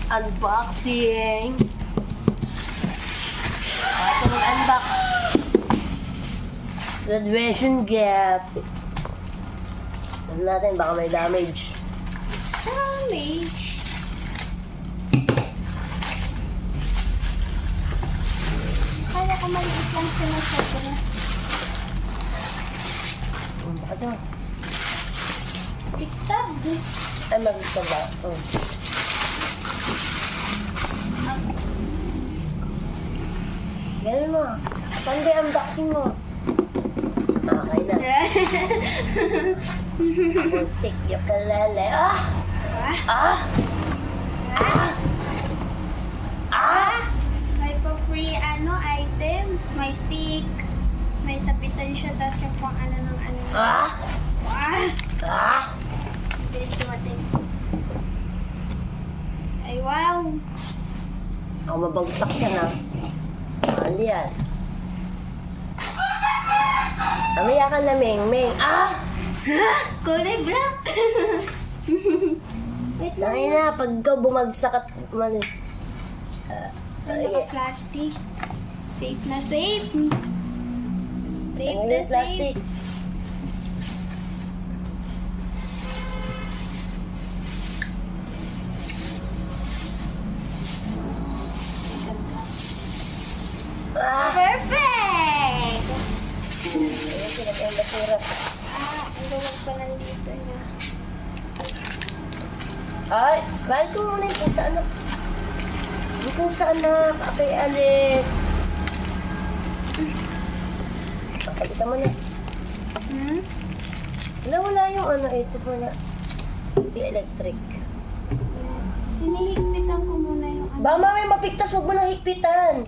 Unboxing. Ito mag-unbox. Graduation gift. Tignan natin, baka may damage. Damage. Kala ko maliit lang siya na sobra. Ito. Tiktab. Ay, magkita ba? Oh. Ganun mo. Pandi unboxing mo. Okay na. Acoustic ukulele. Ah! Ah! Ah! Ah! May pa-free item. May tick. May sapitan siya. Tapos yung pang ng ano. Ah! Ah! Ah! Bilis dumating. Ay, wow! Ako mabagsak ka na. Mahal yan. Amaya ka na, Meng. Meng. Ah! Kulay black! Wait lang. Dahil na, pagka bumagsak at mali. Naka-plastic. Safe na safe. Safe Tanggalin na yung plastic. safe. Ah! Perfect! Ayan, sinat yung basura. Ang luwag pa nandito niya. Ay, balis mo muna yung pusa, anak. Yung pusa, anak. Kay Alice. Papalitan mo na. Hmm? Wala yung ano, ito po na. Ito yung electric. Hinihigpitan ko muna yung ano. Baka mamay mapiktas, huwag mo na higpitan.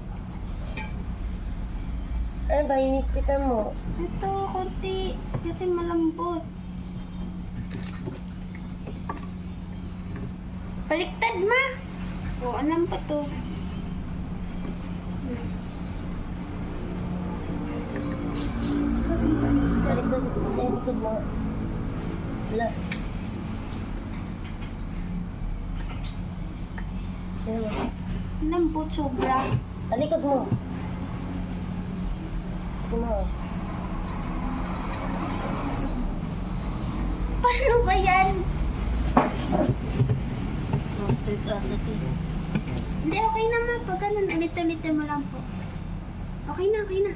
Ano ba, hinigpitan mo? Ito, konti. Kasi malambot. Baliktad, ma! O, alam pa to. Talikod mo. Wala. Sino mo? Lambot sobra. Talikod mo. Sino? Paano ba yan? Roasted athlete. Hindi, okay na ma. Pag ganun, ulit-ulitin mo lang po. Okay na, okay na.